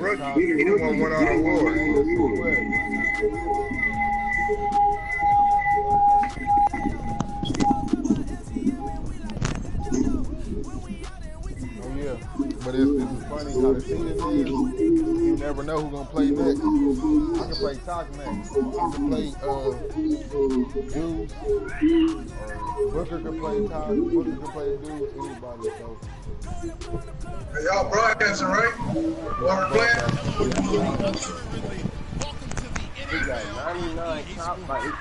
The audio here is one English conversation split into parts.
rookie. He won one of our awards. Oh yeah, but it's funny how the season is. You never know who's gonna play next. I can play Talk next. I can play Dudes, or Booker can play Talk. Booker can play Dudes. Anybody. So. Hey, y'all broadcasting, right? What we're playing? We got 99 top,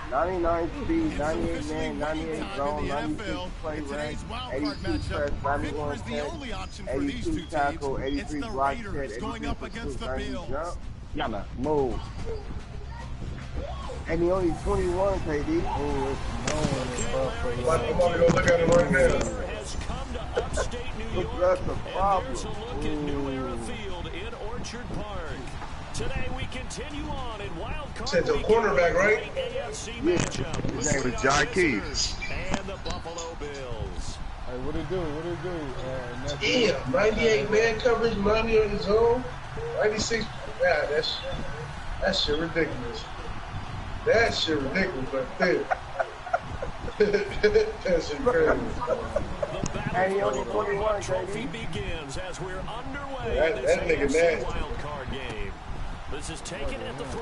99 speed, 98 man, 98 zone, 96 play rank, 82 press, 91 catch, 82 tackle, 83 block set, 82 pursuit, 90 jump. Y'all move. And he only 21, KD. I'm going to go look at it right now. That's the problem. Today we continue on in wild card. Said the quarterback, right? AFC matchup. His name is John Keys. And the Buffalo Bills. Hey, what it do? Yeah, 98 man coverage, 90 on his own, 96. Yeah, that shit ridiculous. That shit ridiculous, but still. That shit crazy. And he only 21, Trophy begins as we're underway. That nigga nasty. Wild card game. This is taken at the 3.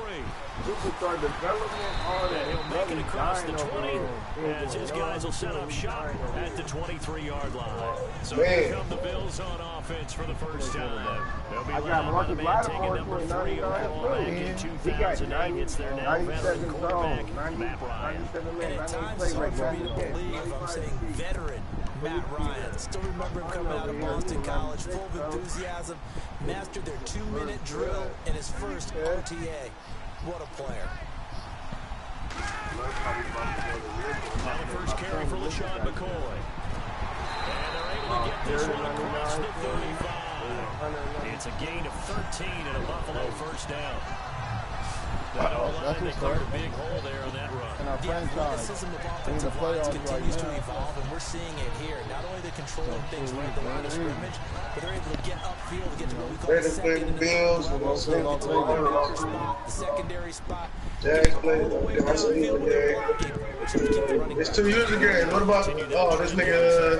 Superstar development on it. He'll make it across the 20 as his guys will set up shop at the 23-yard line. So here come the Bills on offense for the first time. They'll be led by the man taking number 3 overall back in 2008. It's their now veteran quarterback, Matt Ryan. And at times it's hard for me to believe I'm saying veteran Matt Ryan. Still remember him coming out of Boston College, full of enthusiasm, mastered their 2-minute drill in his first OTA. What a player. Now the first carry for LaShawn McCoy. And they're able to get this one across the 35. It's a gain of 13 and a Buffalo first down. That's They cleared a big hole there on that run. And our franchise, Athleticism of offensive lines continues to evolve, and we're seeing it here. Not only the controlling things right at the line of scrimmage, but they're able to get upfield, get to what we call the second Bills, the secondary spot. Jags played. It's 2 years ago. What about this nigga?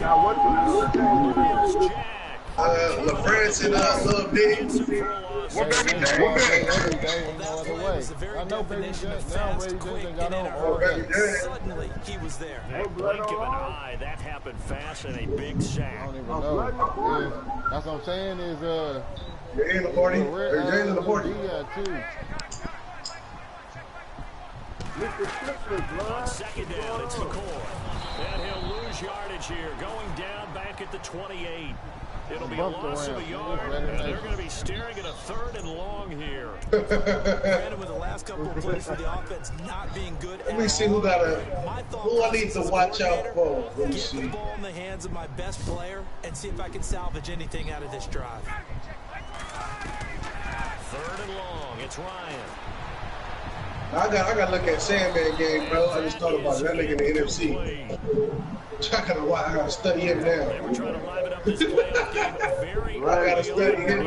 Now what do you LaFrance and Lil Diddy. What baby J? What baby J? I know baby J. Now baby J got on. Suddenly he was there. Blink of an eye. That happened fast and a big sack. I don't even know. That's what I'm saying is You're in the 40. Jay's in the 40. Yeah, too. On second down, it's McCoy. And he'll lose yardage here. Going down back at the 28. It'll be a loss of a yard, and they're going to be staring at a 3rd and long here. Granted, with the last couple of plays for the offense not being good. Let me see who I need to watch out for. Let me Get see. the ball in the hands of my best player and see if I can salvage anything out of this drive. 3rd and long. It's Ryan. I got to look at Sandman game, bro. I just thought about it. That nigga in the NFC. I gotta study him now. They were trying to liven up this playoff game very I gotta study him.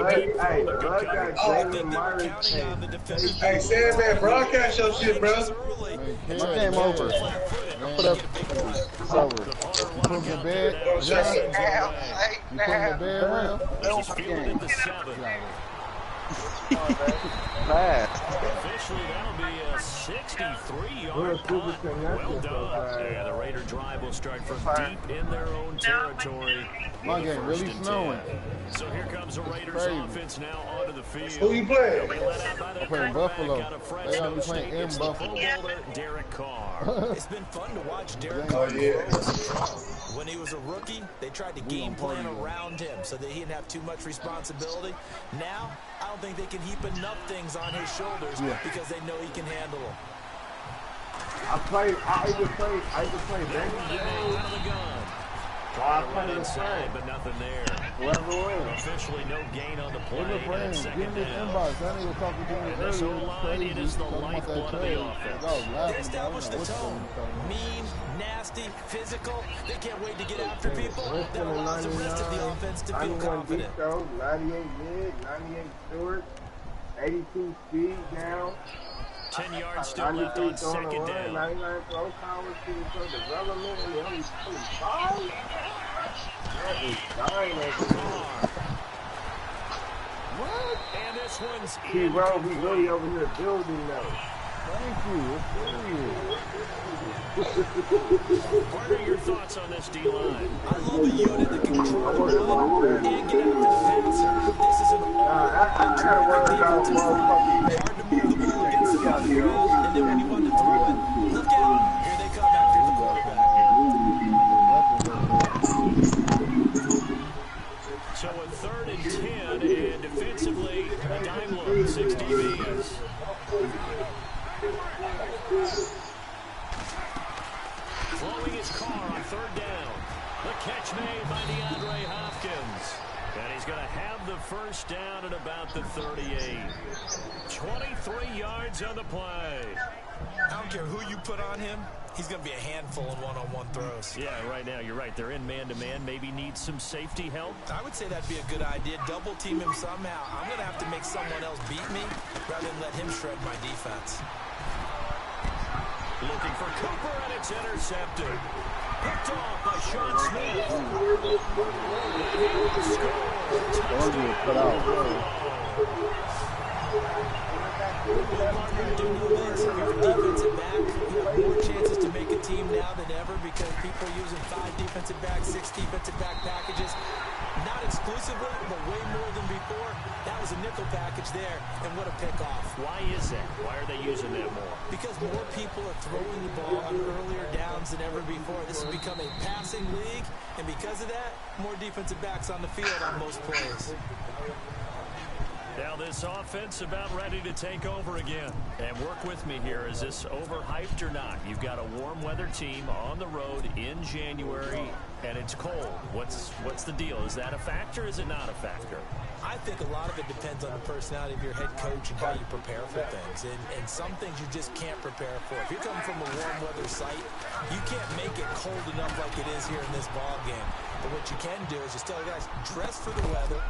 Hey, Sandman, broadcast your shit, bro. My game over. Put up. It's over. You put him in bed. You put him in bed, man. Fielded the 7. Officially, that'll be a 63-yard punt. Well done. Yeah, the Raider drive will start from deep in their own territory. My game really snowing. So here comes the Raiders offense now onto the field. Who you playing? Playing Buffalo. They are playing in Buffalo. Derek Carr. It's been fun to watch Derek Carr. When he was a rookie, they tried to game plan around him so that he didn't have too much responsibility. Now, I don't think they can heap enough things on his shoulders because they know he can handle them. I either play Benny Jones. Out of the gun. Trying to run inside, but nothing there. Whoever wins. officially no gain on the play. Give me this inbox. That nigga was talking to me earlier. It is the lifeblood of the offense. They established the tone. Mean, nasty, physical. They can't wait to get after people. That allows the rest of the offense to feel confident. 98 mid, 98 short, 82 speed down. 10 yards still left on second down. 99 throw power to development, and only 25? That is dying over here. What? And this one's in. Bro, we really over here building now. Thank you. What are your thoughts on this D-line? I love a unit that can control the run and get after the passer. This is an all-in-terrific defensive line. Hard to move the ball against the run, and then when you want to throw it, look out. Here they come after the quarterback. So a 3rd and 10, and defensively, a dime look, 6 DBs. Flowing his car on 3rd down. The catch made by DeAndre Hopkins. And he's going to have the first down at about the 38. 23 yards on the play. I don't care who you put on him. He's going to be a handful in one-on-one throws. Yeah, right now, you're right. They're in man-to-man. Maybe needs some safety help. I would say that'd be a good idea. Double team him somehow. I'm going to have to make someone else beat me rather than let him shred my defense. Looking for Cooper, and it's intercepted. Picked off by Sean Smith. Defensive back, you have more chances to make a team now than ever because people are using 5 defensive backs, 6 defensive back packages. Not exclusively, but way more than before. That was a nickel package there, and what a pickoff. Why is that? Why are they using that more? Because more people are throwing the ball on earlier downs than ever before. This has become a passing league, and because of that, more defensive backs on the field on most plays. Now this offense about ready to take over again. And work with me here. Is this overhyped or not? You've got a warm weather team on the road in January, and it's cold. What's the deal? Is that a factor or is it not a factor? I think a lot of it depends on the personality of your head coach and how you prepare for things. And some things you just can't prepare for. If you're coming from a warm weather site, you can't make it cold enough like it is here in this ball game. But what you can do is just tell guys, dress for the weather.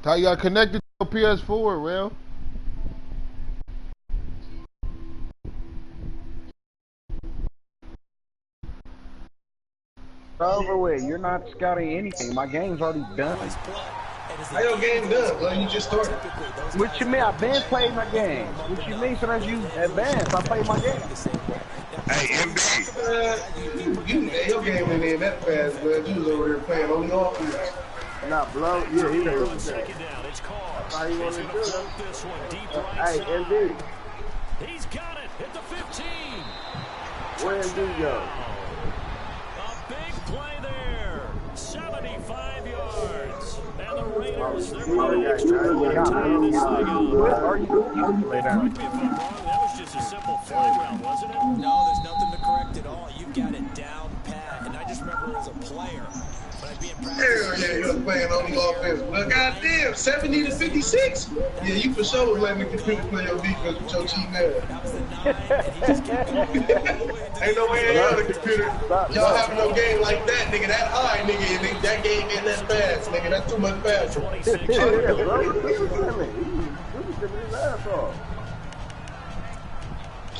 How you got connected to your PS4, Rail? Over with. You're not scouting anything. My game's already done. How your game done? Well, you just started. What you mean? I've been playing my game. What you mean? So as you advance, I play my game. Hey, MB. Your game ain't in that fast, but you was over there playing only offense. Nah, blow. Yeah, he was Second down, it's called. How you want to do that? This one deep right Hey, side. MB. He's got it at the 15. Where MB go? A big play there. 75 yards. And the Raiders, they're going to extra point to tie this thing up. What are you doing? Lay down. Correct me if I'm wrong, that was just a simple fly route, wasn't it? No, there's nothing to correct at all. You got it down pat. And I just remember as a player, when I'd be in practice. Hell yeah, you was playing only offense. Well, goddamn, 70 to 56? Yeah, you for sure was letting the computer play your defense with your team there. That was the 9, and he just kept going. Ain't no way in hell the computer. Y'all having no game like that, nigga. That high, nigga. And that game ain't that fast, nigga. That's too much faster. 26. Yeah, bro. He was trimming his ass off.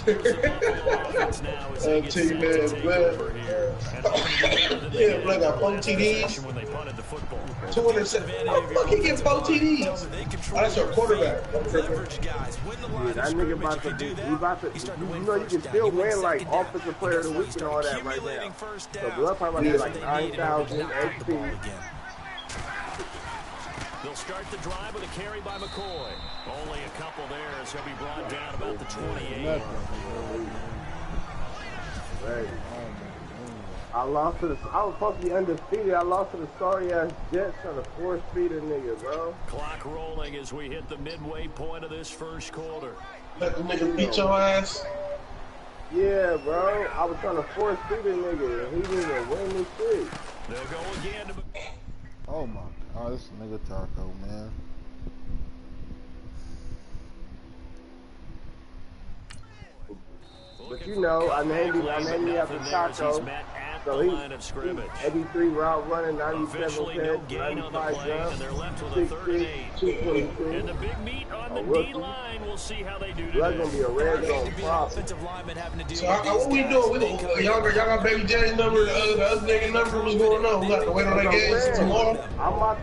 Team man, blood. Yeah, blood got 4 TDs. When they punted the football. 207. How the fuck he get 4 TDs? Oh, that's your quarterback. Leverage guys. Win the line Yeah, that nigga about to be, you know, you can still win like offensive player of the week and all that right now. So Blood probably like 9,000 XP. They'll start the drive with a carry by McCoy. Only a couple there as he'll be brought down about the 28. Right. I was supposed to be undefeated. I lost to the sorry ass Jets on the 4-speeder nigga, bro. Clock rolling as we hit the midway point of this first quarter. Let the nigga beat your ass. Yeah, bro. I was trying to 4-speeder nigga, and he didn't even win this shit. They'll go again. Oh my God, this nigga Taco, man. But you know, I named him after Taco. So he's 83 route running, 97 catch, 95 jump, 6'6", 222. And the big meat on the D-line. We'll see how they do today. That's gonna be a red zone problem. So what we doing? Y'all got Baby J's number, the other nigga number. What's going on? We got to wait on that game tomorrow. I'm about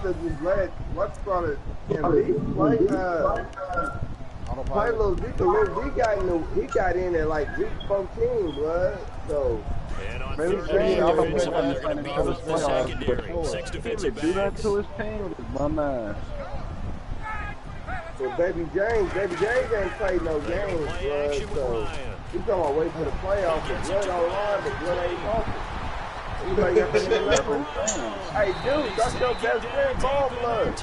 to just let what's called it play little D. He got in at like week 14, blood. So maybe I'm going to beat the secondary. 6 defensive backs. Do that to his team with his bum ass. So Baby James ain't played no games, blood. So he's gonna wait for the playoffs. The blood online, but blood ain't talking. Anybody got anything left? Hey, dude, that's your best friend, ball blood.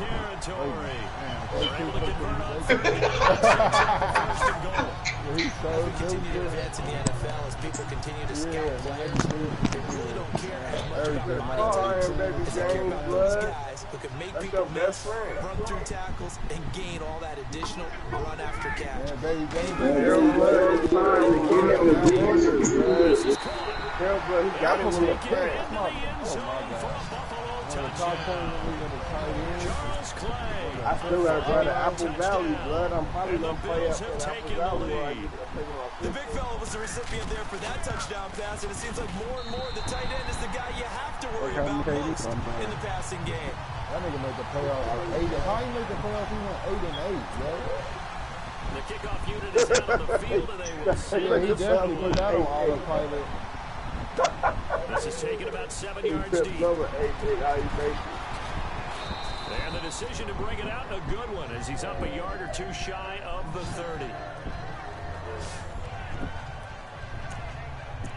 He's so continue to advance in the NFL as people continue to scout players who really don't care as much about Baby James, blood. Guys who can make people miss, run through tackles, and gain all that additional run after catch. Yeah, Baby James. Blood is trying to get him the borders, blood. He got him in the track. I still gotta go to Apple Valley, blood. I'm probably gonna play up in Apple Valley. The big fella was the recipient there for that touchdown pass, and it seems like more and more the tight end is the guy you have to worry about most in the passing game. That nigga made the playoff. How he made the playoff? He went 8-8, bro. The kickoff unit is out on the field, and they will see. He definitely put that on autopilot. This is taken about 7 yards deep. And the decision to bring it out in a good one as he's up a yard or two shy of the 30.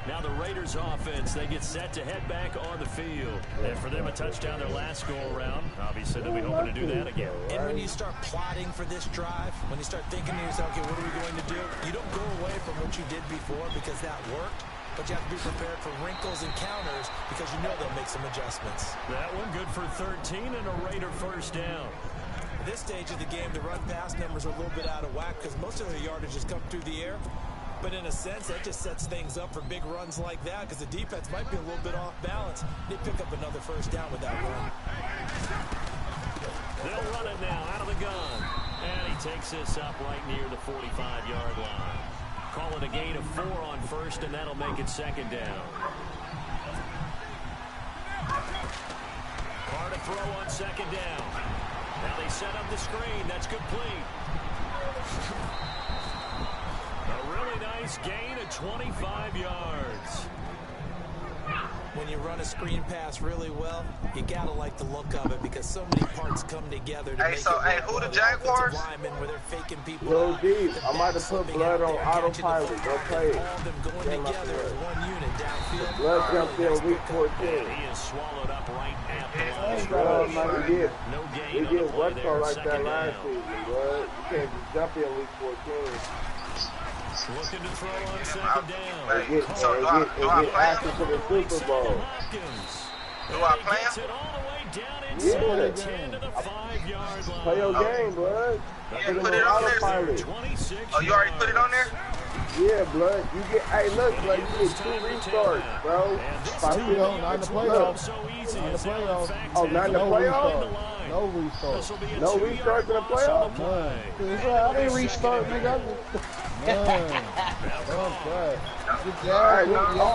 Now the Raiders offense, they get set to head back on the field. And for them, a touchdown their last go-around. Obviously, they'll be hoping to do that again. And when you start plotting for this drive, when you start thinking to yourself, okay, what are we going to do? You don't go away from what you did before because that worked. But you have to be prepared for wrinkles and counters because you know they'll make some adjustments. That one good for 13 and a Raider first down. At this stage of the game, the run-pass numbers are a little bit out of whack because most of the yardage has come through the air. But in a sense, that just sets things up for big runs like that because the defense might be a little bit off balance. They pick up another first down with that run. They'll run it now out of the gun. And he takes this up right near the 45-yard line. Call it a gain of 4 on first, and that'll make it second down. Carr to throw on second down. Now they set up the screen. That's complete. A really nice gain of 25 yards. When you run a screen pass really well, you gotta like the look of it because so many parts come together to make it work. Who the Jaguars? Where they're faking people Go out. deep. I might have put blood on autopilot. Go play it. All of them going together as one unit downfield. Blood jumped in week 14. He is swallowed up right at the line. We No gain did on the play what's there. like that Second last down. season, blood. You can't just jump in week 14. Looking to throw on second down. It get after to the Super Bowl. Do I play Gets him? it all the way down inside the 10 to the 5-yard line. Play your game, blood. You put it on there? Autopilot. 26 Oh, you already put it on there? Yeah, blood. You get, hey, look, blood. You get 2 restarts, bro. You know, not in the playoffs. So easy Not in the as playoffs. Oh, not in the playoffs? No restart. This will be a No 2-yard restarts in the loss on playoffs? the play. I didn't restart, nigga. Alright, no.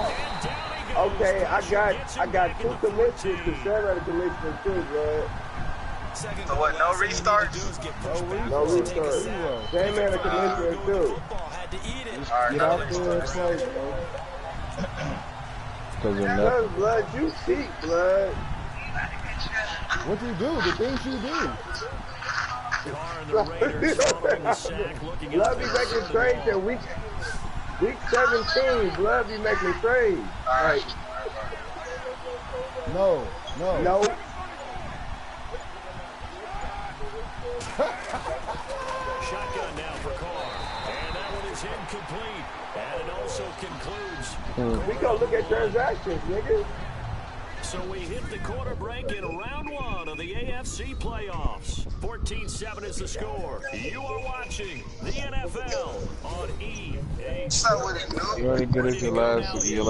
Okay, I got 2 commissions to share the commissions too, blood. So what, no restarts? No restarts. Same man a commissioner too. Alright, Get no out there and restarts. play, bro. Because of nothing. Look, blood, you cheat, blood. What you do? The things you do. Carr and the Raiders following the sack, looking Love up me there making on the trades ball. and we Week 17, blood be making trades. Like, no. Shotgun now for Carr. And that one is incomplete. And it also concludes. We gonna look at transactions, nigga. So we hit the quarter break in round one of the AFC playoffs. 14-7 is the score. You are watching the NFL on EA. You ain't good as your last year.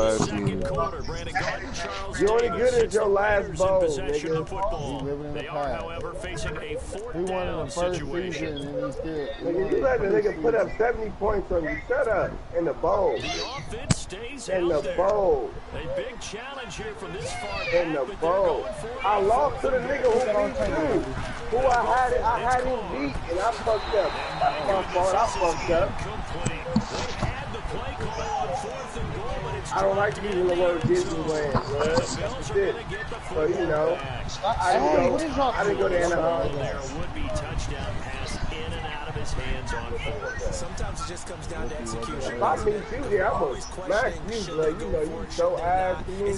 You only good as your last bowl, nigga. They are, however, facing a fourth down situation. Nigga, you let the nigga put up 70 points on you. Shut up. In the bowl. The offense stays in out the bowl. A big challenge here from this far back, in the bowl. I lost to the nigga who beat you. Who I had him beat, and I fucked up. That's my fault. I fucked up. I don't like using the word Disneyland, bro. Shit. So, you know, I didn't go to Anaheim. There would be touchdown pass in and out of his hands on fourth. Sometimes it just comes down to execution. If I meet you there, I'm going to smack you, bro. You know, you so ass to me.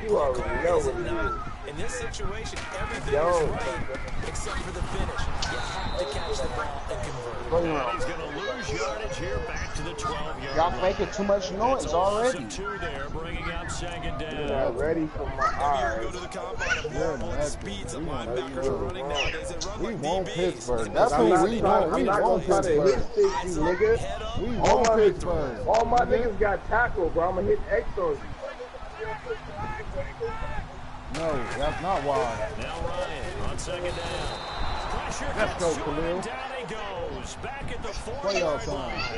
You already know what it is. In this situation, everything is right except for the finish. You have to catch the ball and convert. He's going to lose yardage here back to the 12-yard Y'all making too much noise already. Two there, bringing up second down. Yeah, ready for my eyes. Go to the combine and marvel at the speeds that linebackers are running nowadays. They run We like want DBs. Pittsburgh. That's what we want. We want Pittsburgh. Nigga. We want Pittsburgh. All my niggas got tackled, bro. I'm going to hit X on you. No, that's not why. Now Ryan on second down. Pressure Let's go, Khalil. down he goes. Back at the 4-yard Playoff line. time.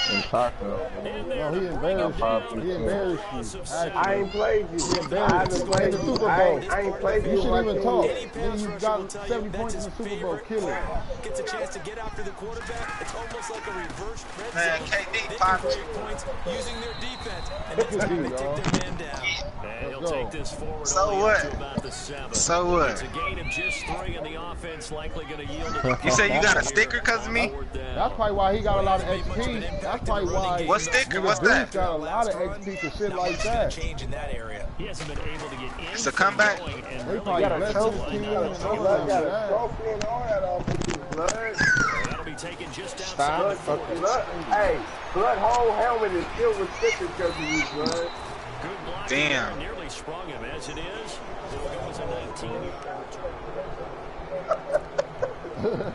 And Taco. No, he embarrassed you. He embarrassed you. I ain't played you. I haven't played In the you. Super I Bowl. ain't played you. You shouldn't even talk. Any Then pass you rusher will got tell 70 you points in that's the his Super Bowl. favorite Kill it. play. Gets a chance to get after the quarterback. It's almost like a reverse red Man, zone. KD They can popped. create points using their defense, and that's how they take their man down. And he'll take this forward So only what? up to about the 7. So what? It's a gain of just 3, and the offense likely going to yield it. You say you got a sticker because of me? That's probably why he got a lot of XP. That's probably why. What sticker? What's Dude's that? got a lot of XP for shit like that. Change in that area. He hasn't been able to get in. It's a comeback. They probably blessed his team and stuff Blood like got a that. trophy and all that off of you, blood. That'll be taken just outside. Hey, blood whole helmet is still restricted because of you, blood. Good block. Damn. Nearly sprung him as it is. It was a 19-yard return.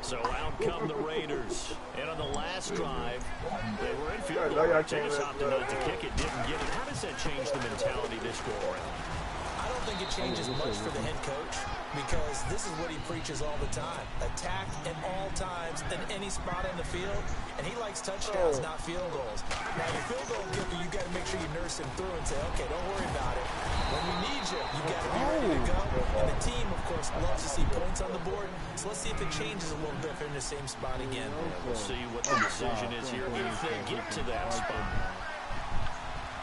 So out come the Raiders. And on the last drive, they were in field goal. Chase opted not to kick it, didn't get it. How does that change the mentality this go around? I don't think it changes much for the head coach because this is what he preaches all the time. Attack at all times in any spot on the field, and he likes touchdowns, not field goals. Now, your field goal kicker, you got to make sure you nurse him through and say, okay, don't worry about it. When we need you, you got to be ready to go. And the team, of course, loves to see points on the board, so let's see if it changes a little bit if they're in the same spot again. We'll see what the decision is here if they get to that spot.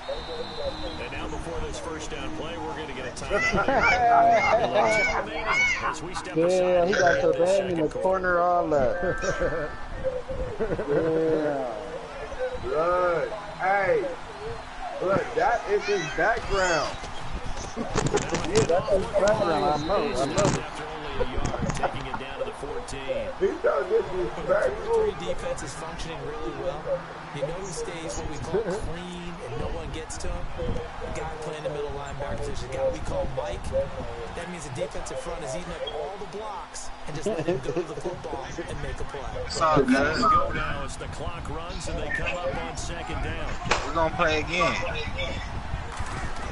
And now before this first down play, we're going to get a timeout. Yeah, he got the bang in the corner all that. Yeah. Blood. Hey. Blood, that is his background. Yeah, that's his background. I know. After only a yard, taking it down to the 14. He thought this was The background. 3 defense is functioning really well. You know he stays what we call clean and no one gets to him. The guy playing the middle linebacker position, the guy we call Mike. That means the defensive front is eating up all the blocks and just let him go to the football and make a play. It's all good. Let's go now as the clock runs and they come up on second down. We're going to play again.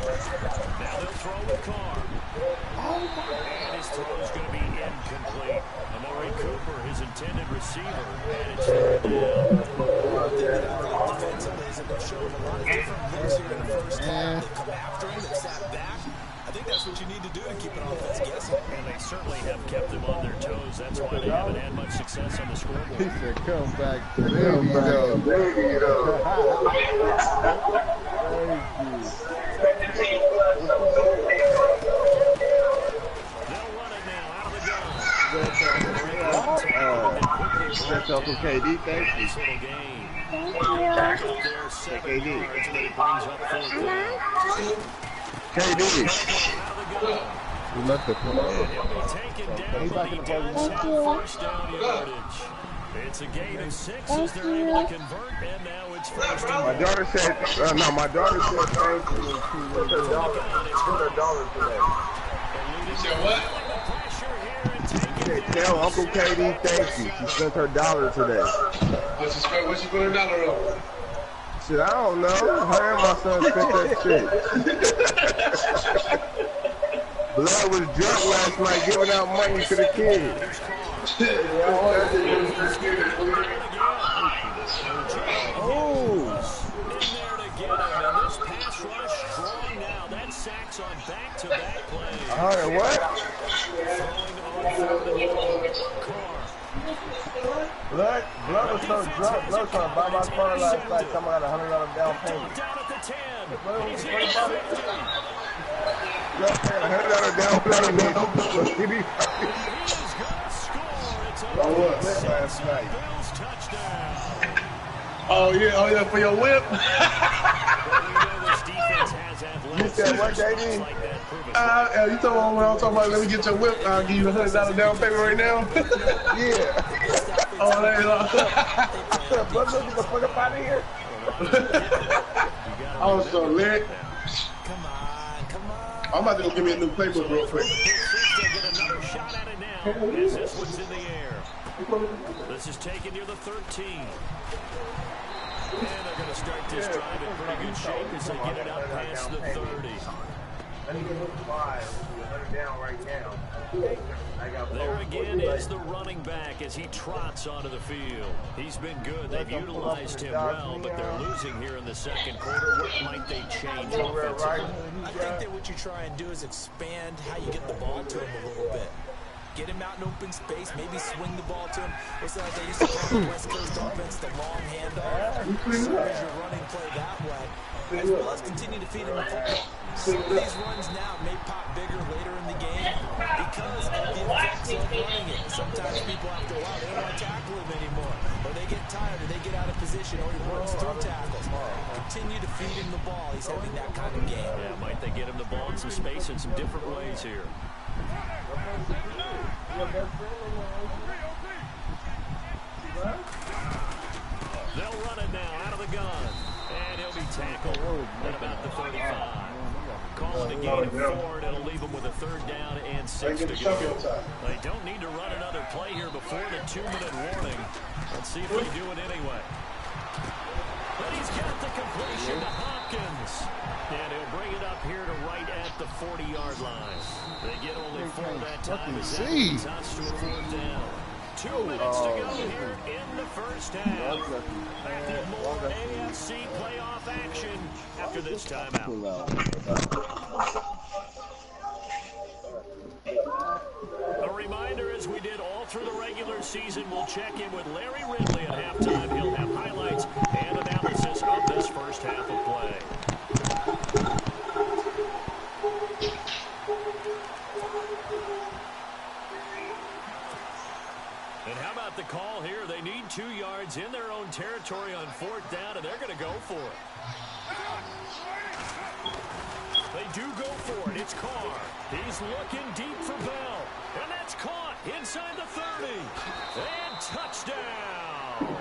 Now they'll throw with Carr. And his throw is going to be incomplete. Amari Cooper, his intended receiver, and it's third down. Defensively, they've shown a lot of different looks here in the first half. They come after him, they sat back. I think that's what you need to do to keep an offense guessing. And they certainly have kept them on their toes. That's why they haven't had much success on the He scoreboard. said, come back. There you go. There you go. Thank you. They'll run it now out of the gun. That's Uncle KD. Thank you. KD. KD. He left the play. He's back in the first down yardage. It's a gain of 6 as they're able to convert, and now it's first and My daughter said, no, my daughter said thank you. Put her dollar today. You said what? Tell Uncle KD thank you. She spent her $1 today. What's she put her $1 on? Shit, I don't know. Her and my son spent that shit. Blood was drunk last night giving out money to the kids. What? Blood was so drunk. Blood was trying to buy my car last night. Someone got $100 down payment. $100 down payment. Last night. Oh yeah, for your whip. You said what, JD? You talking about when I'm talking about let me get your whip, I'll give you $100 down payment right now? Yeah. Oh, there you go. Blood, get the fuck up out of here. I was so lit. I'm about to go give me a new playbook real quick. This one's in the air. This is taken near the 13. And they're going to start this drive in pretty good shape as they get it out past the 30. There again is the running back as he trots onto the field. He's been good. They've utilized him well, but they're losing here in the second quarter. What might they change offensively? I think that what you try and do is expand how you get the ball to him a little bit. Get him out in open space, maybe swing the ball to him. What's like they used to call the West Coast offense, the long handoff. So as you're running play that way, as well as continue to feed him the football. Some of these runs now may pop bigger later in the game because of the effects of running it. Sometimes people after a while, they don't want to tackle him anymore. Or they get tired, or they get out of position, or he runs through tackles. Continue to feed him the ball. He's having that kind of game. Yeah, might they get him the ball in some space in some different ways here. They'll run it now out of the gun. And he'll be tackled at about the 35. Calling a gain of 4, and it'll leave him with a 3rd down and 6 to go. They don't need to run another play here before the 2-minute warning. Let's see if they do it anyway. But he's got the completion to Hopkins. And he'll bring it up here to right at the 40-yard line. They get only 4 that time as that touch to a 4th down. 2 minutes to go here in the first half. Back with more AFC playoff action after this timeout. A reminder, as we did all through the regular season, we'll check in with Larry Ridley at halftime. He'll have highlights and analysis of this first half of play. And how about the call here? They need 2 yards in their own territory on 4th down, and they're going to go for it. They do go for it. It's Carr. He's looking deep for Bell. And that's caught inside the 30. And touchdown.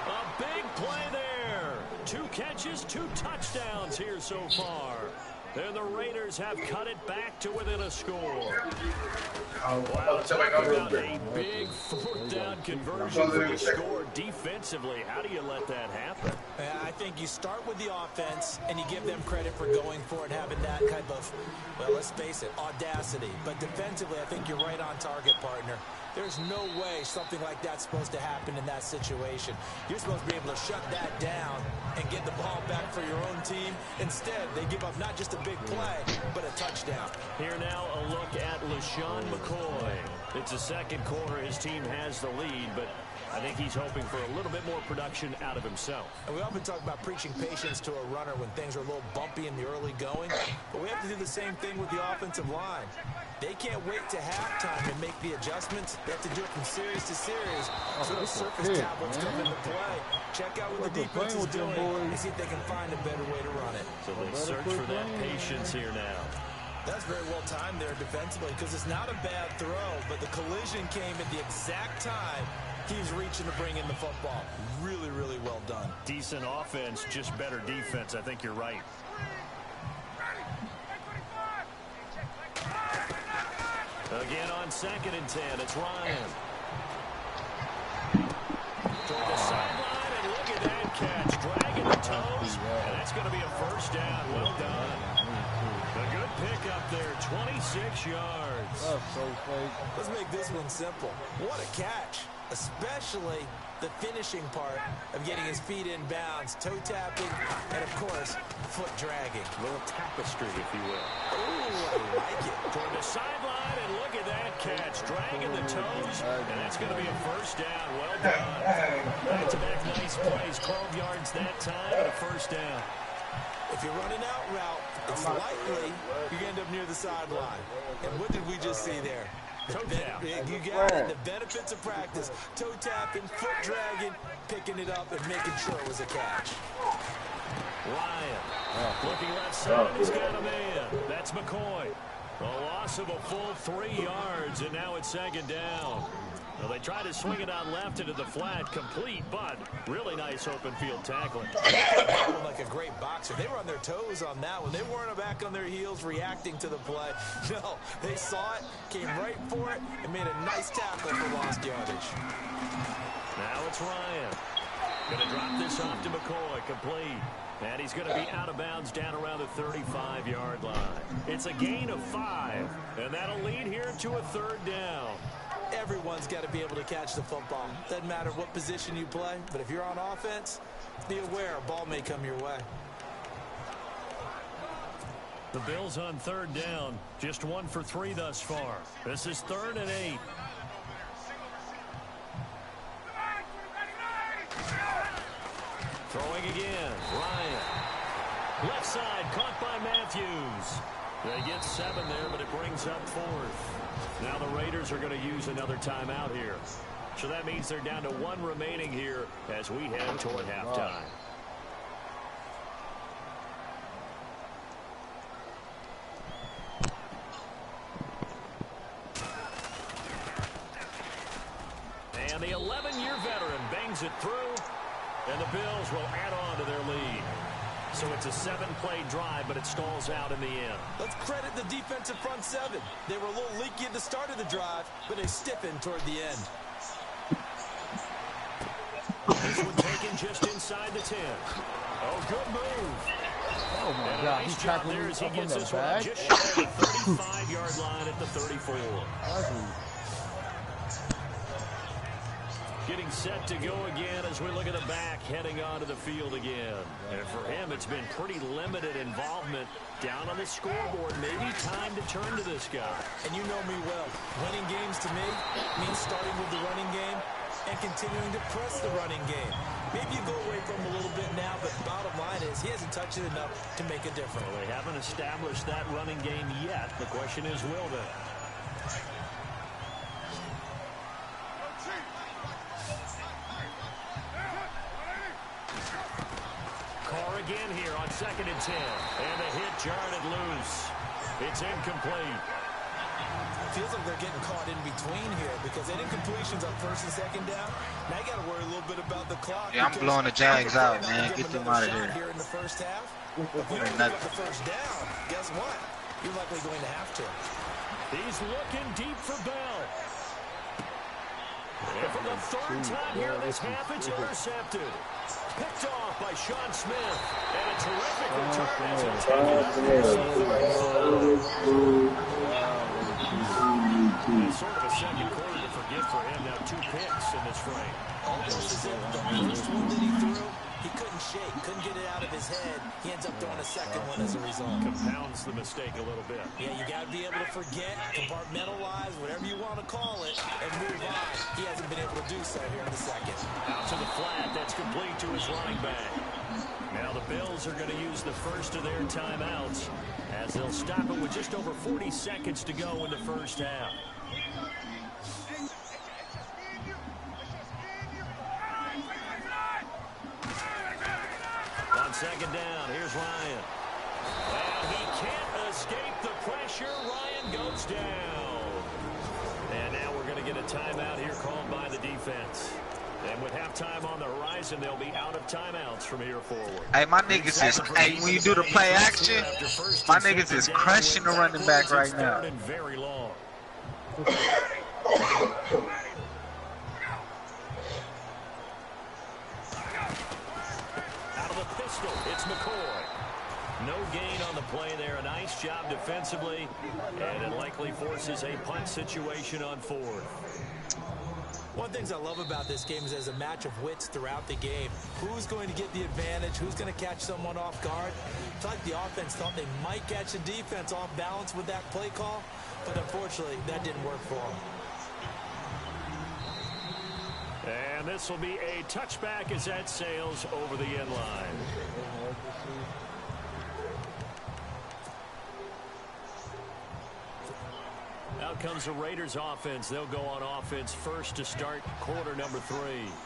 A big play there. 2 catches, 2 touchdowns here so far. And the Raiders have cut it back to within a score. Wow, talk about a big 4th down conversion for the score defensively. How do you let that happen? I think you start with the offense, and you give them credit for going for it, having that type of, well, let's face it, audacity. But defensively, I think you're right on target, partner. There's no way something like that's supposed to happen in that situation. You're supposed to be able to shut that down and get the ball back for your own team. Instead, they give up not just a big play, but a touchdown. Here now, a look at LaShawn McCoy. It's the second quarter. His team has the lead, but I think he's hoping for a little bit more production out of himself. And we often talk about preaching patience to a runner when things are a little bumpy in the early going, but we have to do the same thing with the offensive line. They can't wait to halftime and make the adjustments. They have to do it from series to series. So those surface tablets come into play. Check out what the defense is doing and see if they can find a better way to run it. So they search for that patience here now. That's very well timed there defensively because it's not a bad throw, but the collision came at the exact time he's reaching to bring in the football. Really, really well done. Decent offense, just better defense. I think you're right. Again on 2nd and 10, it's Ryan. Toward the sideline, and look at that catch. Dragging the toes, and that's going to be a first down. Well done. A good pickup there, 26 yards. That's so fake. Let's make this one simple. What a catch, especially the finishing part of getting his feet in bounds, toe tapping, and of course, foot dragging. A little tapestry, if you will. Ooh, I like it. Toward the sideline, and look at that catch. Dragging the toes, and that's going to be a first down. Well done. Back-to-back nice plays, 12 yards that time, and a first down. If you're running out route, it's likely you're going to end up near the sideline. And what did we just see there? Toe tap. You got it. The benefits of practice. Toe tapping, foot dragging, picking it up, and making sure it was a catch. Ryan looking left side. He's got a man. That's McCoy. A loss of a full 3 yards, and now it's 2nd down. Well, they tried to swing it out left into the flat, complete, but really nice open field tackling. Like a great boxer. They were on their toes on that one. They weren't back on their heels reacting to the play. No, they saw it, came right for it, and made a nice tackle for lost yardage. Now it's Ryan. Going to drop this off to McCoy, complete. And he's going to be out of bounds down around the 35-yard line. It's a gain of 5, and that'll lead here to a 3rd down. Everyone's got to be able to catch the football. Doesn't matter what position you play, but if you're on offense, be aware a ball may come your way. The Bills on 3rd down, just 1 for 3 thus far. This is 3rd and 8. Throwing again, Ryan. Left side, caught by Matthews. They get 7 there, but it brings up 4th. Now the Raiders are going to use another timeout here. So that means they're down to 1 remaining here as we head toward halftime. And the 11-year veteran bangs it through, and the Bills will add on to their lead. So it's a 7-play drive, but it stalls out in the end. Let's credit the defensive front 7. They were a little leaky at the start of the drive, but they stiffened toward the end. This one taken just inside the 10. Oh, good move. Oh, my and God. nice He's job tackling there me as he up on gets the this one back. just shy of the 35-yard line at the 34. Ugly. Getting set to go again as we look at the back heading onto the field again. And for him, it's been pretty limited involvement down on the scoreboard. Maybe time to turn to this guy. And you know me well. Winning games to me means starting with the running game and continuing to press the running game. Maybe you go away from him a little bit now, but the bottom line is he hasn't touched it enough to make a difference. Well, they haven't established that running game yet. The question is, will they? Again here on 2nd and 10. And the hit jarred it loose. It's incomplete. Feels like they're getting caught in between here because they did completions on 1st and 2nd down. Now you got to worry a little bit about the clock. Yeah, I'm blowing the Jags out, man. Get them out of there. Here in the first half. If we don't get the first down, guess what? You're likely going to have to. He's looking deep for Bell. And for the 3rd time here in this half, it's intercepted. Picked off by Sean Smith. And a terrific return as it's taken up for sort of a second quarter to forgive for him. Now 2 picks in this frame. Almost as if the first one that he threw He couldn't shake, couldn't get it out of his head. He ends up throwing a second one as a result. Compounds the mistake a little bit. Yeah, you got to be able to forget, compartmentalize, whatever you want to call it, and move on. He hasn't been able to do so here in the second. Out to the flat. That's complete to his running back. Now the Bills are going to use the first of their timeouts as they'll stop it with just over 40 seconds to go in the first half. On second down, here's Ryan. And he can't escape the pressure. Ryan goes down. And now we're going to get a timeout here called by the defense. And with halftime on the horizon, they'll be out of timeouts from here forward. Hey, my niggas is, hey, when you do the play action, my niggas is crushing the running back right now. Very long. Out of the pistol, it's McCoy. No gain on the play there. A nice job defensively, and it likely forces a punt situation on fourth. One of the things I love about this game is there's a match of wits throughout the game. Who's going to get the advantage? Who's going to catch someone off guard? It's like the offense thought they might catch the defense off balance with that play call, but unfortunately, that didn't work for them. And this will be a touchback as that sails over the end line. Out comes the Raiders offense. They'll go on offense first to start quarter number 3.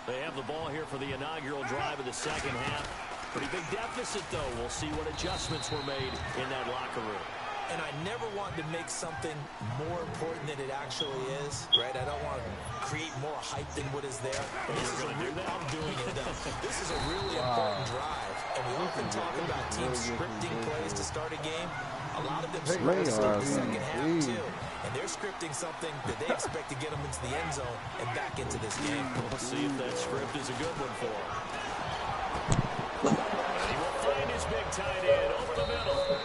They have the ball here for the inaugural drive of the second half. Pretty big deficit, though. We'll see what adjustments were made in that locker room. And I never want to make something more important than it actually is, right? I don't want to create more hype than what is there. This is I'm doing it, though. This is a really important drive. And we often talk about teams scripting plays to start a game. A lot of them script the second half, too. And they're scripting something that they expect to get them into the end zone and back into this game. We'll see if that script is a good one for him. And he will find his big tight end over the middle.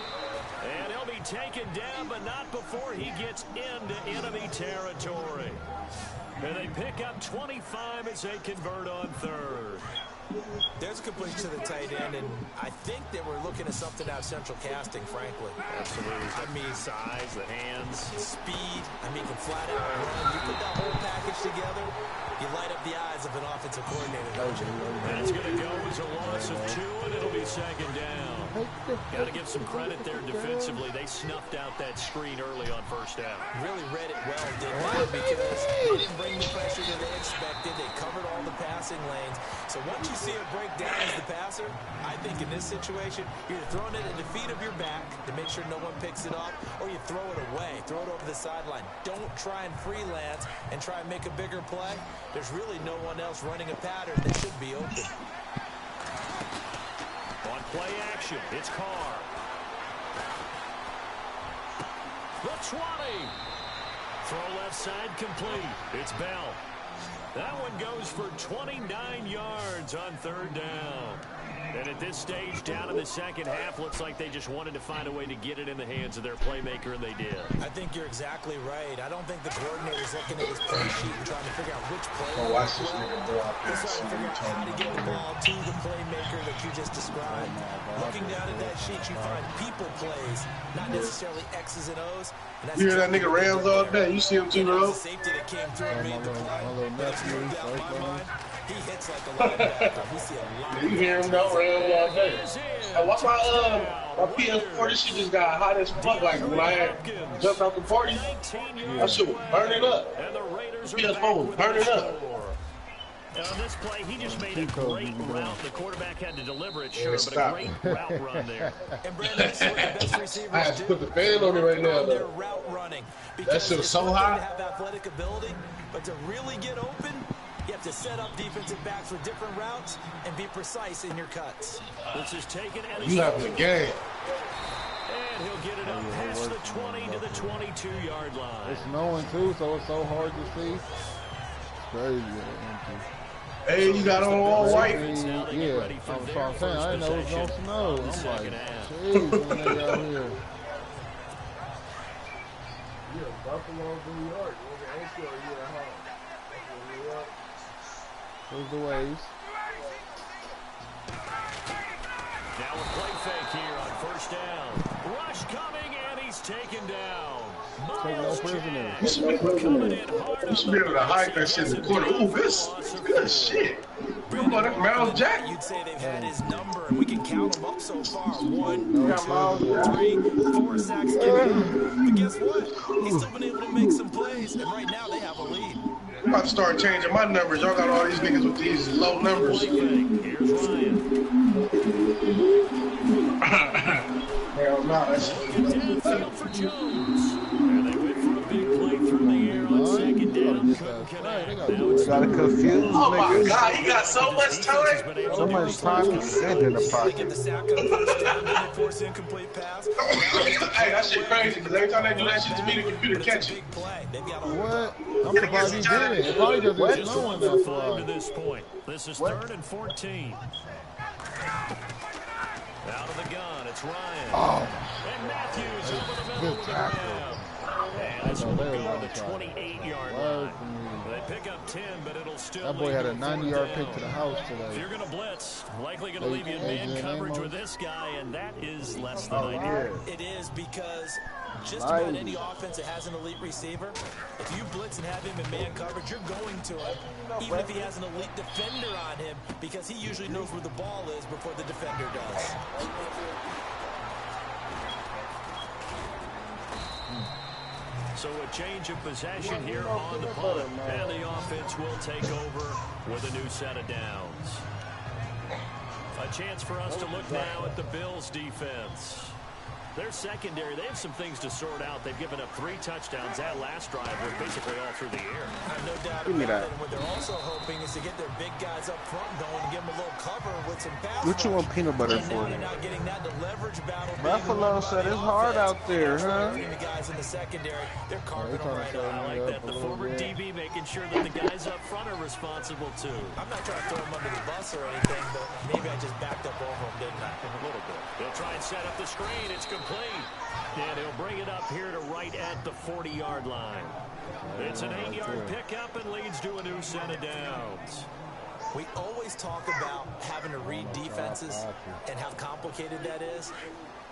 And he'll be taken down, but not before he gets into enemy territory. And they pick up 25 as they convert on third. There's a completion to the tight end, and I think that we're looking at something out of central casting, frankly. Absolutely. I mean, size, the hands. Speed. I mean, can flat out run. You put that whole package together, you light up the eyes of an offensive coordinator, don't you? That's going to go as a loss of 2, and it'll be second down. Got to give some credit there defensively. They snuffed out that screen early on first down. Really read it well, didn't they? Because they didn't bring the pressure that they expected. They covered all the passing lanes. So once you see it break down as the passer, I think in this situation, you're throwing it at the feet of your back to make sure no one picks it off, or you throw it away, throw it over the sideline. Don't try and freelance and try and make a bigger play. There's really no one else running a pattern that should be open. On play action, it's Carr. The 20. Throw left side complete. It's Bell. That one goes for 29 yards on third down. And at this stage, down in the second half, looks like they just wanted to find a way to get it in the hands of their playmaker, and they did. I think you're exactly right. I don't think the coordinator's looking at his play sheet and trying to figure out which play. Oh, watch this nigga go out there. He's trying to figure out how to get the ball to the playmaker that you just described. Looking down at that sheet, you find people plays, not necessarily X's and O's. And that's you hear that nigga Rams all day? You see him too, bro? Safety that came through and made the play. But it's moved out my mind. He hits like a linebacker. We see a lot. You hear him though, Rams all day. Hey, what's my PS4? This shit just got hot as fuck. Like when I had jumped out the party, that shit was burning up. PS4 was burning up. And on this play, he just made a great route. The quarterback had to deliver it, sure, but a great route run there. And Brandon, this is what the best receivers I have to put the fan on it right now, though. Route running. That shit was so hot. To have athletic ability, but to really get open, you have to set up defensive backs with different routes and be precise in your cuts. This is taken and you having a game. And he'll get it up past the 20 to the 22-yard line. It's snowing too, so it's so hard to see. It's crazy. Hey, you got on all white. Yeah, that's what I'm saying. I didn't know it was gonna snow. I'm like, jeez, when they out here. Yeah, Buffalo, New York. You're at home. New York. There's the waves. Now a play fake here on first down. Rush coming, and he's taken down. Take no prisoners. You should be able to hide that shit in the corner. Ooh, this good shit. Come on, that's Miles Jack. You'd say they've had his number, and we can count them up so far. 1, No 2, 3, 4 sacks. But guess what? He's still been able to make some plays, and right now they have a lead. I'm about to start changing my numbers. Y'all got all these niggas with these low numbers. Here's Ryan. Hell no, that's Downfield for Jones. And they went for a big play through the air on second down. Couldn't connect. Now it's Gotta confuse oh my niggas. God, he got so much time. So much time to sit in the They get pocket. the sack on first down, then they force incomplete pass. Hey, that shit crazy, because every time they do that shit to me, the computer catch it. Big play. They've got a What? I'm surprised he did it. It probably doesn't know in that to fly. this point. This is 3rd and 14. Out of the gun, it's Ryan. Oh, And Matthews over the middle with a grab. And this will go to the 28-yard line. They pick up 10, but it'll still that boy had a 90-yard pick to the house If today. you're going to blitz, likely going to leave you in man coverage with this guy, and that is less than ideal. It is because just about any offense that has an elite receiver, if you blitz and have him in man coverage, you're going to him, even if he has an elite defender on him, because he usually knows where the ball is before the defender does. So a change of possession here on the punt, and the offense will take over with a new set of downs. A chance for us to look now at the Bills' defense. Their secondary, they have some things to sort out. They've given up 3 touchdowns. That last drive was basically all through the air. No doubt about it. And what they're also hoping is to get their big guys up front going and give them a little cover with some pass. What you want peanut butter for? They're not getting that to leverage battle. Buffalo said it's hard out there, huh? The guys in the secondary, they're carving them right trying to out. I like that. The former DB making sure that the guys up front are responsible, too. I'm not trying to throw him under the bus or anything, but maybe I just backed up over him, didn't I? A little bit. They'll try and set up the screen. It's complete. And he'll bring it up here to right at the 40-yard line. It's an 8-yard pickup and leads to a new set of downs. We always talk about having to read defenses and how complicated that is.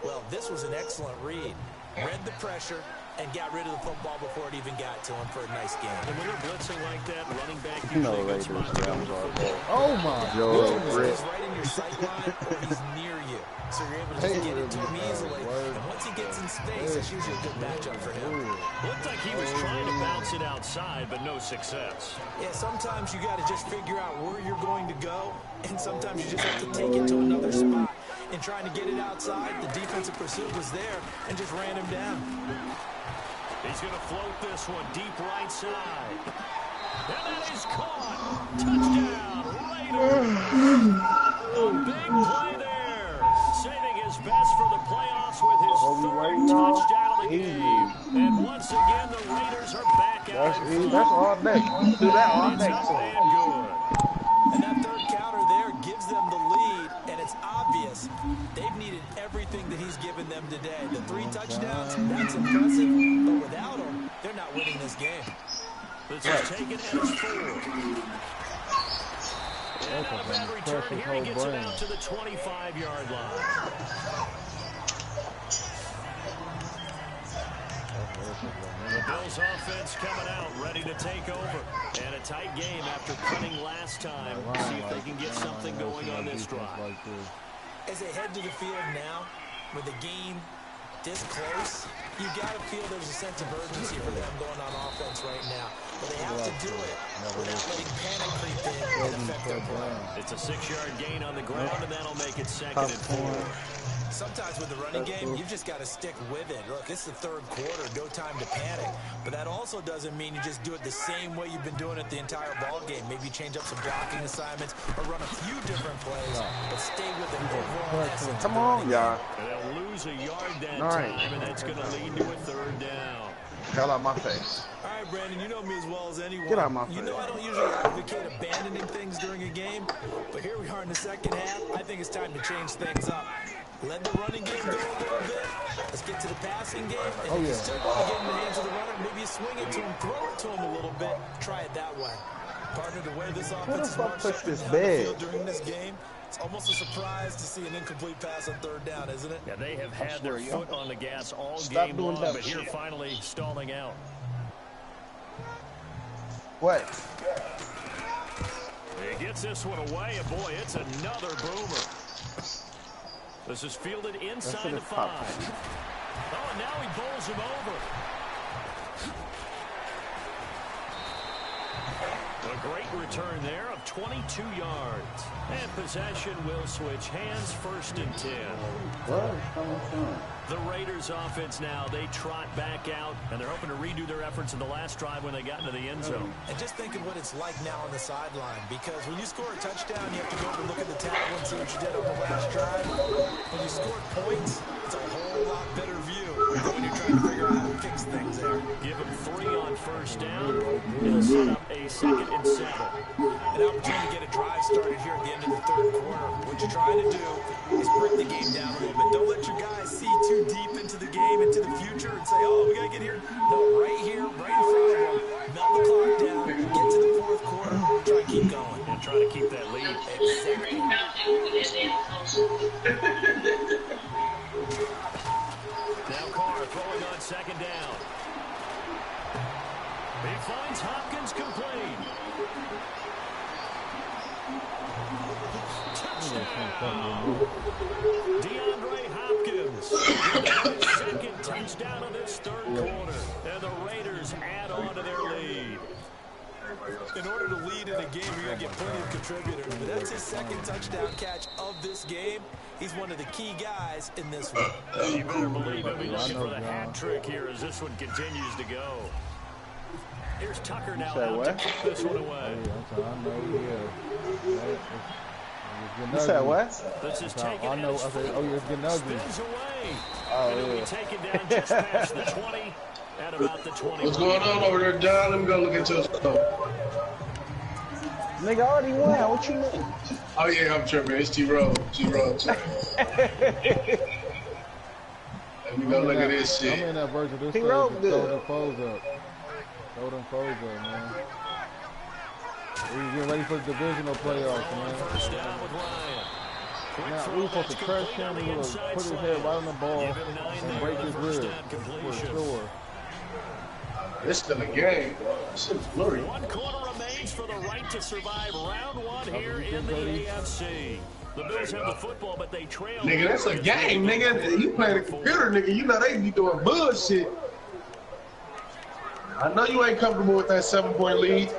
Well, this was an excellent read. Read the pressure and got rid of the football before it even got to him for a nice game. And when you're blitzing like that, running back, No, usually Raiders, gets spot to go with the football. Oh my goodness. He's right in your sight line or he's near you. So you're able to just get it to him easily. And once he gets in space, it's usually a good matchup for him. Looked like he was trying to bounce it outside, but no success. Yeah, sometimes you got to just figure out where you're going to go, and sometimes you just have to take it to another spot. In trying to get it outside, the defensive pursuit was there and just ran him down. He's going to float this one deep right side. And that is caught. Touchdown, Raiders. A big play there. Saving his best for the playoffs with his 3rd touchdown of the game. And once again, the Raiders are back out. That's all next. Do that all It's next. up and good. And that 3rd counter there gives them the lead, and it's obvious they've needed everything that he's given them today. The 3 touchdowns, that's impressive, but without him, they're not winning this game. This is taken as 4. And on a bad return, here he gets it out to the 25-yard line. The Bills offense coming out, ready to take over. And a tight game after punting last time. See if they can get something going on this drive. As they head to the field now, with the game this close, you got to feel there's a sense of urgency for them going on offense right now. But they have to do it without letting panic creep in and affect their play. It's a 6-yard gain on the ground, and that'll make it 2nd and 4. Sometimes with the running game, you've just got to stick with it. Look, it's the 3rd quarter, no time to panic. But that also doesn't mean you just do it the same way you've been doing it the entire ball game. Maybe change up some blocking assignments or run a few different plays, but stay with the overall essence. Come on, y'all. They'll lose a yard that All right. time, and that's going to lead to a 3rd down. Hell out my face. All right, Brandon, you know me as well as anyone. Get out my face. You know I don't usually advocate abandoning things during a game, but here we are in the 2nd half. I think it's time to change things up. Let the running game go a little bit. Let's get to the passing game. And if you still want to get in the hands of the runner, maybe you swing it to him, throw it to him a little bit. Try it that way. Partner, to where this offense is marched up and down the field during this game, It's almost a surprise to see an incomplete pass on third down, isn't it? Yeah, they have had their foot on the gas all Stop game doing long, that but here shit. finally stalling out. What? He gets this one away, and boy, it's another boomer. This is fielded inside the 5. Oh, and now he bowls him over. A great return there of 22 yards. And possession will switch hands, 1st and 10. The Raiders offense now, they trot back out, and they're hoping to redo their efforts in the last drive when they got into the end zone. And just think of what it's like now on the sideline, because when you score a touchdown, you have to go over and look at the tackle and see what you did on the last drive. When you score points, it's a whole lot better view than when you're trying to figure out how to fix things there. Give him 3 on 1st down. It'll set up a 2nd and 7. An opportunity to get a drive started here at the end of the 3rd quarter. What you're trying to do is break the game down a little bit. Don't let your guys see too deep into the game, into the future, and say, oh, we got to get here. No, right here, right in front of them. Melt the clock down, get to the 4th quarter, try to keep going. And try to keep that lead. Exactly. Now Carr throwing on 2nd down. He finds Hopkins complete. Touchdown. DeAndre Hopkins. 2nd touchdown of this 3rd quarter. And the Raiders add on to their lead. In order to lead in a game, you're going to get plenty of contributors. But that's his 2nd touchdown catch of this game. He's one of the key guys in this one. You better believe he'll be looking for the hat trick here as this one continues to go. Here's Tucker now out to kick this one away. You said what? This is taken. I know. I said, oh, you're getting ugly. Spins away. Oh, and it'll be taken down just past the 20 at about the 20. What's going on over there, John? Let me go look into this stuff. Nigga already won. What you mean? Oh, yeah, I'm tripping. It's T-Road. T-Road. Let me go look at this shit. I'm in that version of this. T-Road Throw good. them foes up. Throw them foes up, man. We getting ready for the divisional playoffs, man. 1st down with Ryan. Now, we supposed to press him. We will put his head right on the ball and break his rib for sure. It's still a game. This is blurry. 1 quarter remains for the right to survive round 1 here in the AFC. The Bills have the football, but they trail. Nigga, that's a game, nigga. You playing a computer, nigga. You know they be doing bullshit. I know you ain't comfortable with that 7-point lead.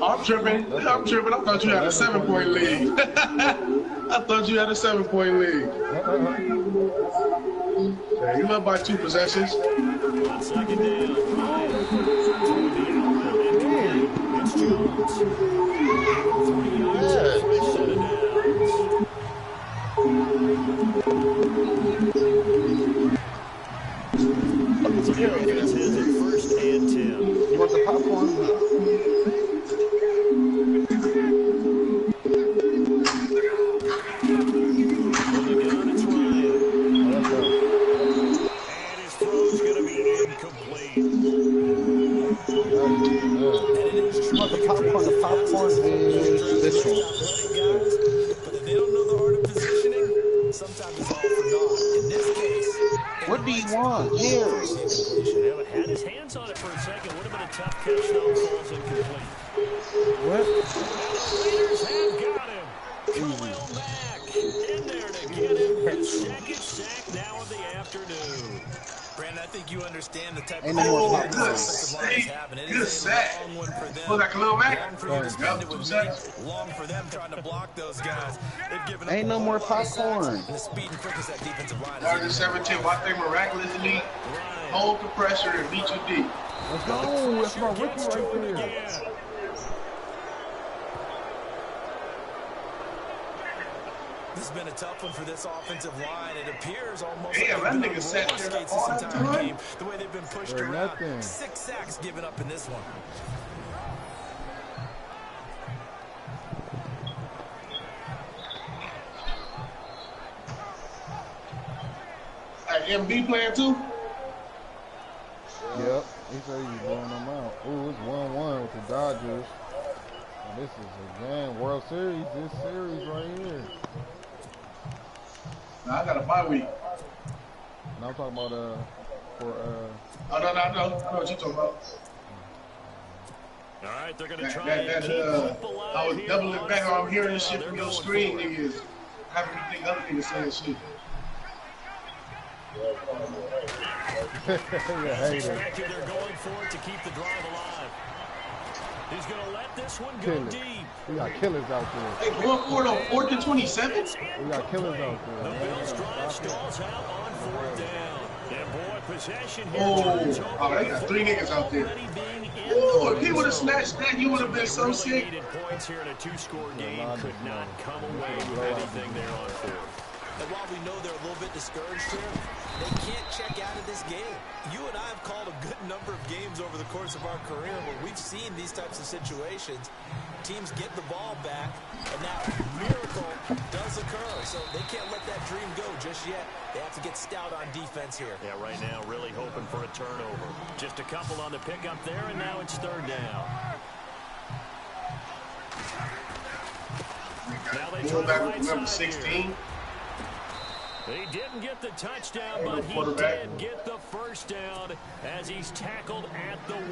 I'm tripping. I'm tripping. I thought you had a 7-point lead. I thought you had a 7-point lead. Yeah, you up by 2 possessions. 2nd down. It's Jones. 3 yards for a set of downs. It's his at 1st and 10. You want the popcorn? The popcorn is this one. But if they don't know the art of positioning, sometimes it's all for naught. In this case, what do you want? Here. Had his hands on it for a second. Would have been a tough catch, though. Falls incomplete. What? Raiders have got him. Khalil Mack in there to get him. His 2nd sack now of the afternoon. Brandon, I think you understand the type Ain't of no more offensive line is having. It is a long one for them. Was that Khalil Mack? Long for you to spend it with me. Long for them trying to block those guys. They've given up Ain't no more popcorn. And the speed and quickness that defensive line Third and is. 17. Watch they miraculously hold the pressure and beat you deep. Let's go. That's my rookie right there. This has been a tough one for this offensive line. It appears almost Damn, like that they've nigga been sat on roller there skates all this that entire time. game. The way they've been pushed For around. nothing. 6 sacks given up in this one. MB playing too? Yep. He said he's blowing them out. Ooh, it's 1-1 with the Dodgers. This is again World Series. This series right here. Nah, I got a bye week. And I'm talking about for Oh no, I know what you're talking about. All right, they're going to try That I was doubling back on hearing this shit from your screen, niggas. Having me think other niggas saying shit. They're going for it to keep the drive alive. He's going to let this one go deep. We got killers out there. Hey, going for it on 4th and 27? We got killers out there. The Bills drive stalls out on 4th down. And boy, possession here. Oh, they got 3 niggas out there. Ooh, if he would have snatched that, you would have been so sick. Points here in a 2-score game could not come away with anything there on 4th. And while we know they're a little bit discouraged here, they can't check out of this game. You and I have called a good number of games over the course of our career where we've seen these types of situations. Teams get the ball back, and that miracle does occur. So they can't let that dream go just yet. They have to get stout on defense here. Yeah, right now really hoping for a turnover. Just a couple on the pickup there, and now it's 3rd down. Now they try back the with right number side 16. here. He didn't get the touchdown, but he did get the first down as he's tackled at the 1.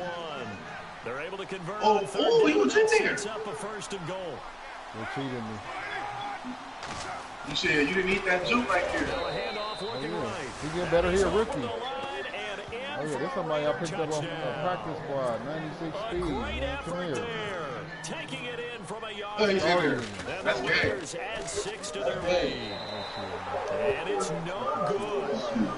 They're able to convert on 3rd down. He was in there. Sets up a 1st and goal. They're cheating me. You said you didn't eat that juke right there. Handoff looking right. He getting better here, rookie. The line and Oh yeah, this somebody I picked up on practice squad, 96 speed. great Come effort here. there. Taking it in from a yard. Oh, he's in there. And That's the good. Raiders add 6 to their lead. And it's no good.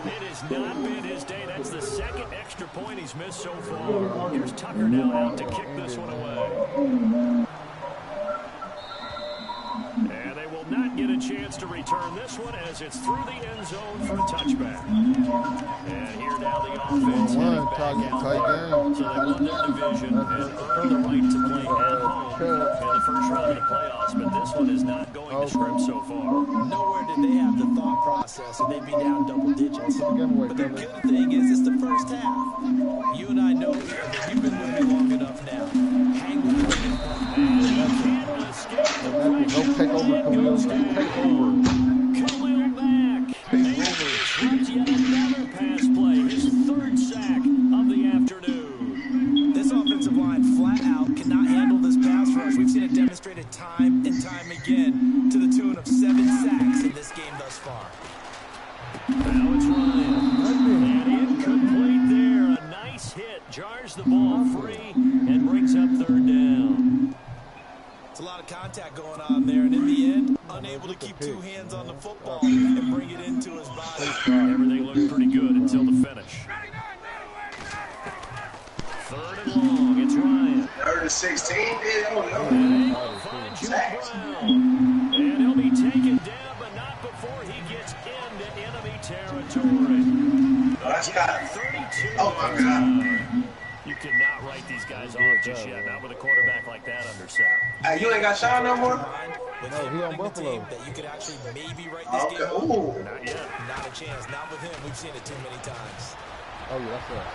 It has not been his day. That's the 2nd extra point he's missed so far. Here's Tucker now out to kick this one away. And they will not get a chance to return this one as it's through the end zone for a touchback. And here now the offense heading back out there. So they won their division and earned the right to play at home in the first round of the playoffs. But this one is not going to script so far. Nowhere did they have the thought process and they'd be down double digits. But the good thing is it's the first half. You and I know that you've been with me long enough now. Hang with me. Don't take over, Khalil. Take over. Khalil back. Take over. Yet another pass play. His 3rd sack of the afternoon. This offensive line flat out cannot handle this pass rush. We've seen it demonstrated time and time again to the tune of 7 sacks in this game thus far. Now it's Ryan. And incomplete there. A nice hit. Jars the ball free and brings up 3rd down. It's a lot of contact going on there, and in the end, unable to keep 2 hands on the football and bring it into his body. Everything looked pretty good until the finish. 3rd and long. It's Ryan. 3rd and 16. And he'll be taken down, but not before he gets into enemy territory. That's got 32. Oh my God. You cannot write these guys off just yet, not with a quarterback like that under center. Hey, you ain't got Sean no more? With No, him he on running the Buffalo. team, that you could actually maybe write this Okay. game off. Ooh. Not yet. Not a chance. Not with him. We've seen it too many times. Oh yeah, that's right.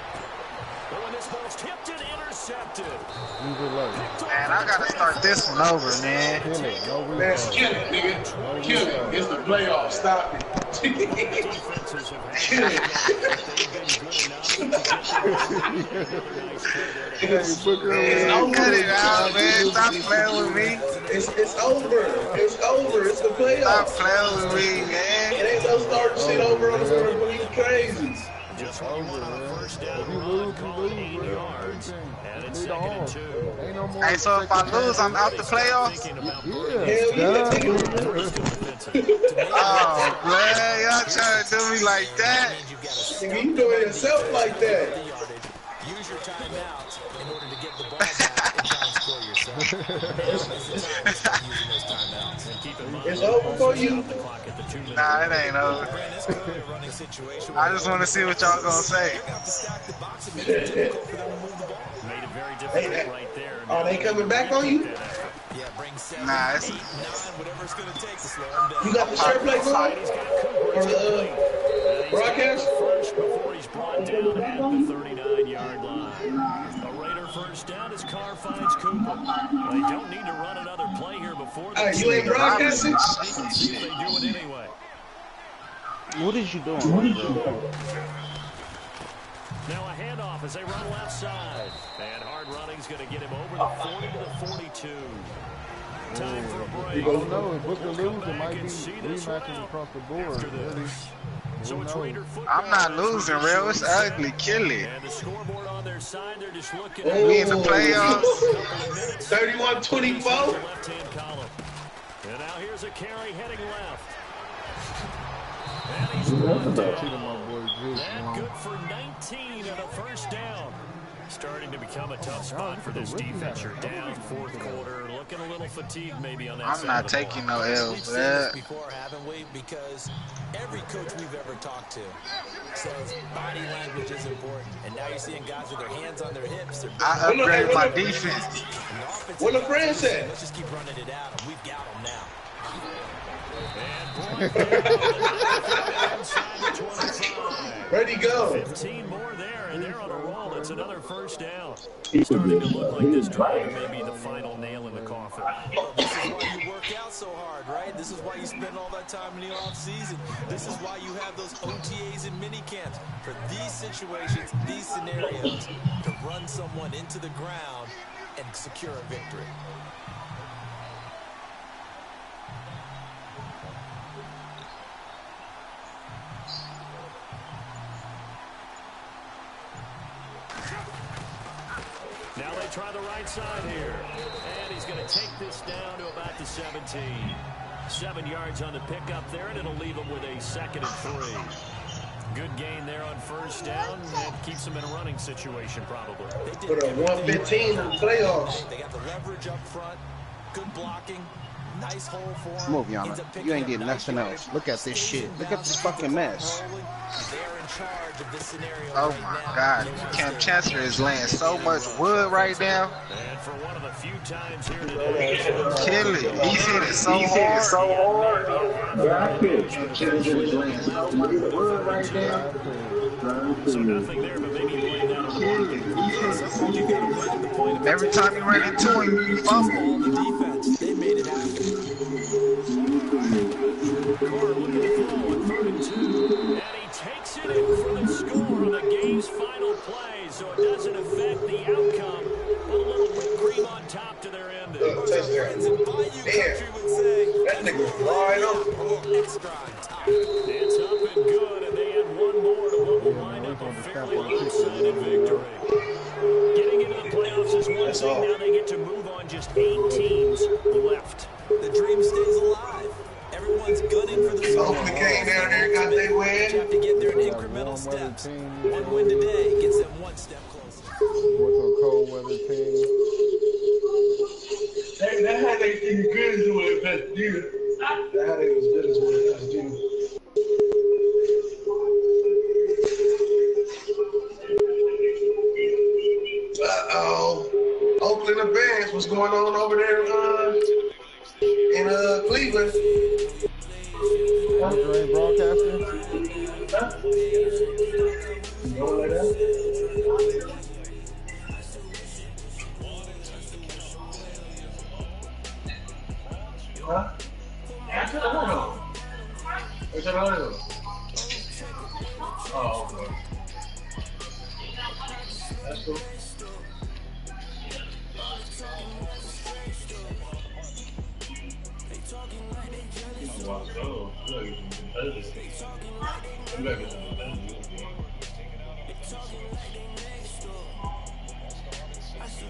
But when this ball's tipped and intercepted. Leave it low. Man, I gotta start this one over, man. Kill it. No Man, replay. kill it, nigga. Kill it. It's the playoffs. Stop it. Defenses have Kill it. It's over. Cut it out, man. Stop playing with me. It's over. It's over. It's the Stop playoffs. playing with me, It man. ain't no starting shit over on the score. You crazy. Just when you want on a first down If you run, lose, you call lose, it 8 bro. yards. And it's Lead 2nd and on. 2. Ain't no more. Hey, so if I lose, I'm out the playoffs? Thinking about Yeah. Hell yeah, Done. nigga. Oh, man, y'all trying to do me like that? Nigga, you doing it yourself like that. Use your timeouts in order to get the ball back and try and score yourself. Using those timeouts. It's over for you. Nah, it ain't over. I just want to see what y'all gonna say. Made it very difficult right there. Are they coming back on you? Yeah, bring 7, Nah, 8, 9, whatever it's going to take to slow him down. You got the shirt plate on? Or the broadcast? First before he's brought down at the 39-yard line. A Raider first down as Carr finds Cooper. They don't need to run another play here before. Hey, you ain't broadcasting? See if they do it anyway. What is you doing? Now a handoff as they run left side. And hard running's going to get him over the 40 to the 42. Time for a break. You don't know. If Booker loses, it might be rematches across the board. Really. So it's Raider football. I'm not losing, real. It's ugly. Kill it. And the scoreboard on their side, they're just looking at we in the playoffs. 31-24. Left-hand column. And now here's a carry heading left. And he's and good for 19 and a first down. Starting to become a tough spot for this defense. You're down fourth quarter, looking a little fatigued maybe on that I'm side not of the taking ball. no L We've for seen this that. before, haven't we? Because every coach we've ever talked to says body language is important. And now you're seeing guys with their hands on their hips. I upgraded my defense. What the friend said? Let's just keep running it out, and we've got them now. Ready, go. 15 more there, and they're on a roll. It's another first down. It's starting to look like this drive may be the final nail in the coffin. This is why you work out so hard, right? This is why you spend all that time in the offseason. This is why you have those OTAs and mini camps. For these situations, these scenarios, to run someone into the ground and secure a victory. Now they try the right side here. And he's going to take this down to about the 17. 7 yards on the pickup there, and it'll leave him with a 2nd and 3. Good gain there on first down, and keeps him in a running situation probably. Put a 115 in the playoffs. They got the leverage up front, good blocking, nice hole for him. Move, Yana. You ain't getting nothing else. Look at this shit. Look at this fucking mess. Oh my God. Cam Chancellor is laying so much wood right now. And for one of the few times here today, Kill it. He's hit it so hard. Cam Chancellor is laying so much wood right now. So nothing there, but maybe laying down a block. Every time you run into him, you fumble. The defense, they made it happen. Carr looking to throw on 3rd and 2. And he takes it in for the score on the game's final play, so it doesn't affect the outcome. Put a little whipped cream on top to their ending. Touchdown. Damn. That nigga flying up. It's up and good, and they had one more to what will wind up a fairly lopsided victory. Getting into the playoffs is one thing. Now they get to move on. Just 8 teams left. The dream stays alive. Everyone's gunning for the Super Bowl. Oakland came down there, got their You win. have to get there in incremental steps. One win today gets them one step closer. What's a cold weather team? Hey, that had they getting good as doing best deal. That had they was good as doing best deal. Uh-oh. Oakland Advance, what's going on over there in Cleveland? Booker ain't broadcasting? Huh? You going like that? Huh? Oh, okay. That's cool.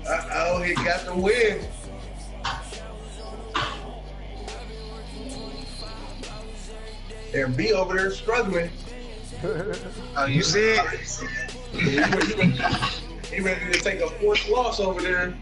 Uh-oh, he got the win. And B over there struggling. Oh, you see it? He ready to take a 4th loss over there.